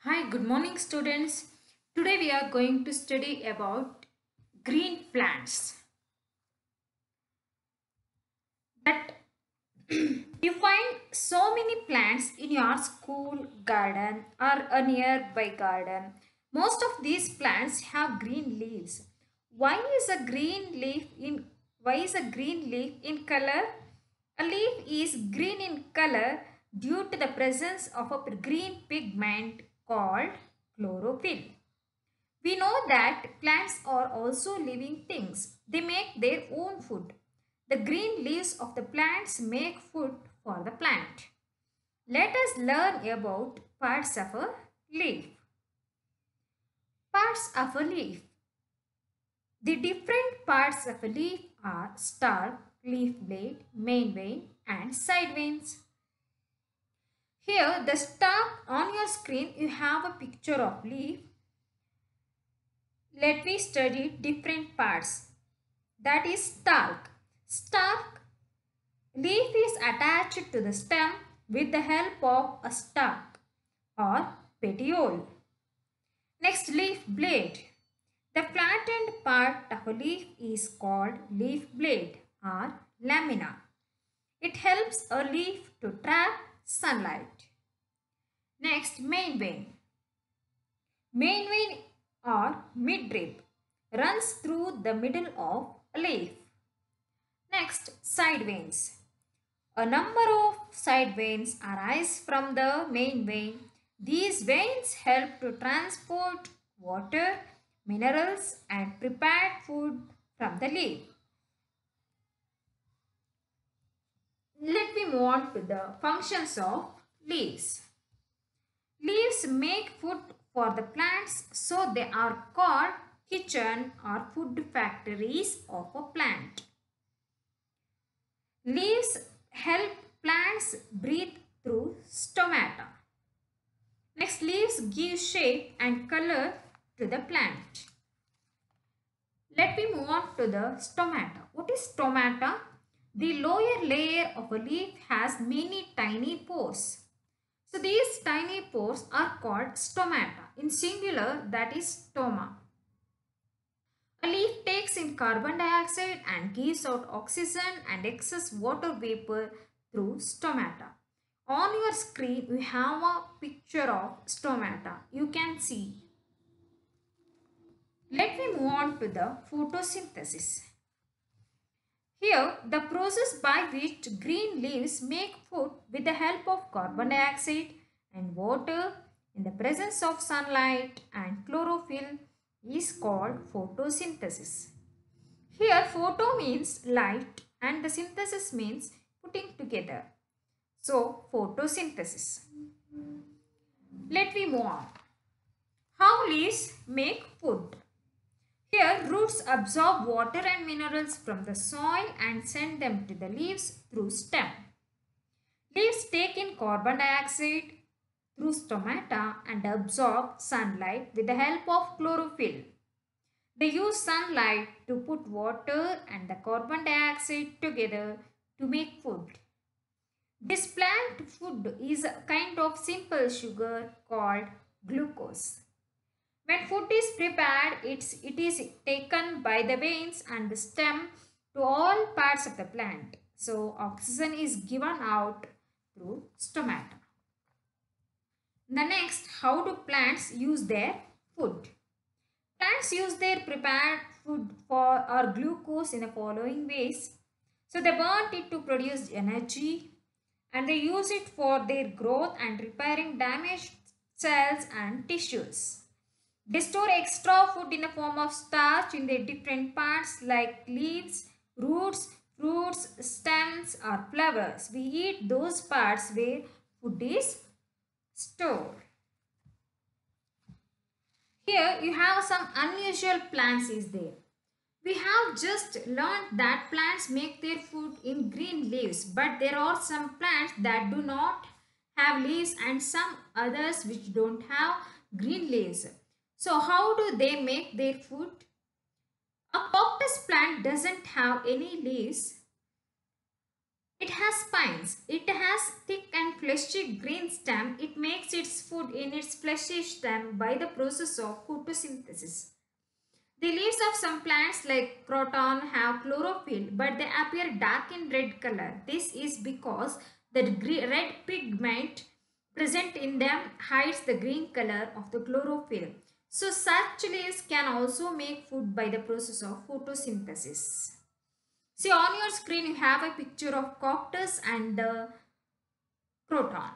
Hi, good morning students. Today we are going to study about green plants. That you find so many plants in your school garden or a nearby garden. Most of these plants have green leaves. Why is a green leaf in why is a green leaf in color? A leaf is green in color due to the presence of a green pigment called chlorophyll. We know that plants are also living things. They make their own food. The green leaves of the plants make food for the plant. Let us learn about parts of a leaf. Parts of a leaf. The different parts of a leaf are stalk, leaf blade, main vein and side veins. Here the stalk on your screen you have a picture of leaf. Let me study different parts. That is stalk. Stalk leaf is attached to the stem with the help of a stalk or petiole. Next, leaf blade. The flattened part of a leaf is called leaf blade or lamina. It helps a leaf to trap sunlight. Next, main vein. Main vein or midrib runs through the middle of a leaf. Next, side veins. A number of side veins arise from the main vein. These veins help to transport water, minerals and prepared food from the leaf. Let me move on to the functions of leaves. Leaves make food for the plants, so they are called kitchen or food factories of a plant. Leaves help plants breathe through stomata. Next, leaves give shape and color to the plant. Let me move on to the stomata. What is stomata? The lower layer of a leaf has many tiny pores. So these tiny pores are called stomata. In singular, that is stoma. A leaf takes in carbon dioxide and gives out oxygen and excess water vapor through stomata. On your screen, we have a picture of stomata. You can see. Let me move on to the photosynthesis. Here, the process by which green leaves make food with the help of carbon dioxide and water in the presence of sunlight and chlorophyll is called photosynthesis. Here, photo means light and the synthesis means putting together. So, photosynthesis. Let me move on. How leaves make food? Here, roots absorb water and minerals from the soil and send them to the leaves through stem. Leaves take in carbon dioxide through stomata and absorb sunlight with the help of chlorophyll. They use sunlight to put water and the carbon dioxide together to make food. This plant food is a kind of simple sugar called glucose. When food is prepared, it is taken by the veins and the stem to all parts of the plant. So, oxygen is given out through stomata. The next, how do plants use their food? Plants use their prepared food for or glucose in the following ways. So, they burn it to produce energy and they use it for their growth and repairing damaged cells and tissues. They store extra food in the form of starch in their different parts like leaves, roots, fruits, stems or flowers. We eat those parts where food is stored. Here you have some unusual plants is there. We have just learned that plants make their food in green leaves, but there are some plants that do not have leaves and some others which don't have green leaves. So how do they make their food? A cactus plant doesn't have any leaves It has spines. It has thick and fleshy green stem. It makes its food in its fleshy stem by the process of photosynthesis. The leaves of some plants like croton have chlorophyll, but they appear dark in red color. This is because the red pigment present in them hides the green color of the chlorophyll. So such leaves can also make food by the process of photosynthesis. See, on your screen you have a picture of cactus and the croton.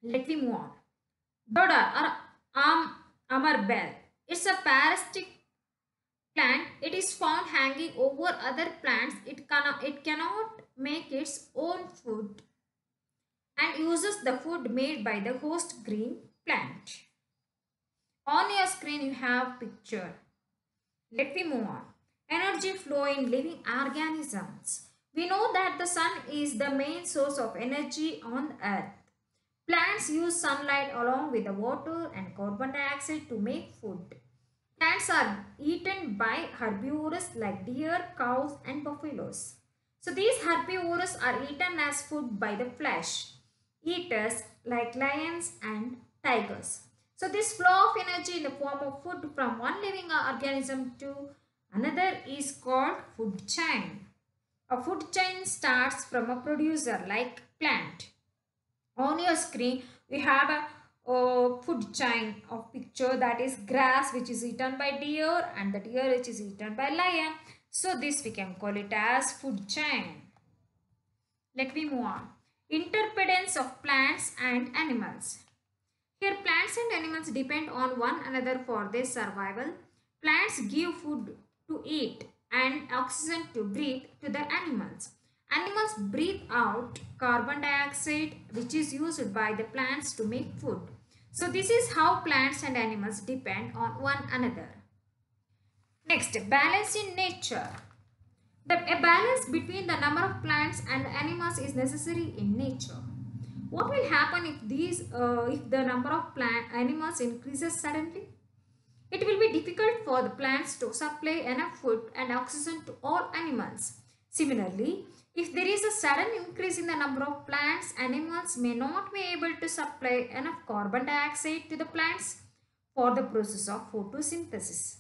Let me move on. Dodder or amarbel. It's a parasitic plant. It is found hanging over other plants. It cannot make its own food and uses the food made by the host green plant. On your screen you have picture. Let me move on. Energy flow in living organisms. We know that the sun is the main source of energy on earth. Plants use sunlight along with the water and carbon dioxide to make food. Plants are eaten by herbivores like deer, cows and buffaloes. So these herbivores are eaten as food by the flesh eaters like lions and tigers. So this flow of energy in the form of food from one living organism to another is called food chain. A food chain starts from a producer like plant. On your screen we have a food chain of picture, that is grass which is eaten by deer and the deer which is eaten by lion. So this we can call it as food chain. Let me move on. Interdependence of plants and animals. Here plants and animals depend on one another for their survival. Plants give food to eat and oxygen to breathe to the animals. Animals breathe out carbon dioxide which is used by the plants to make food. So this is how plants and animals depend on one another. Next, balance in nature. A balance between the number of plants and animals is necessary in nature. What will happen if the number of animals increases suddenly? It will be difficult for the plants to supply enough food and oxygen to all animals. Similarly, if there is a sudden increase in the number of plants, animals may not be able to supply enough carbon dioxide to the plants for the process of photosynthesis.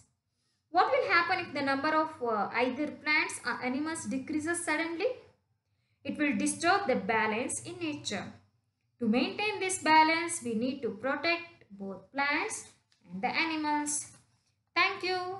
What will happen if the number of either plants or animals decreases suddenly? It will disturb the balance in nature. To maintain this balance, we need to protect both plants and the animals. Thank you.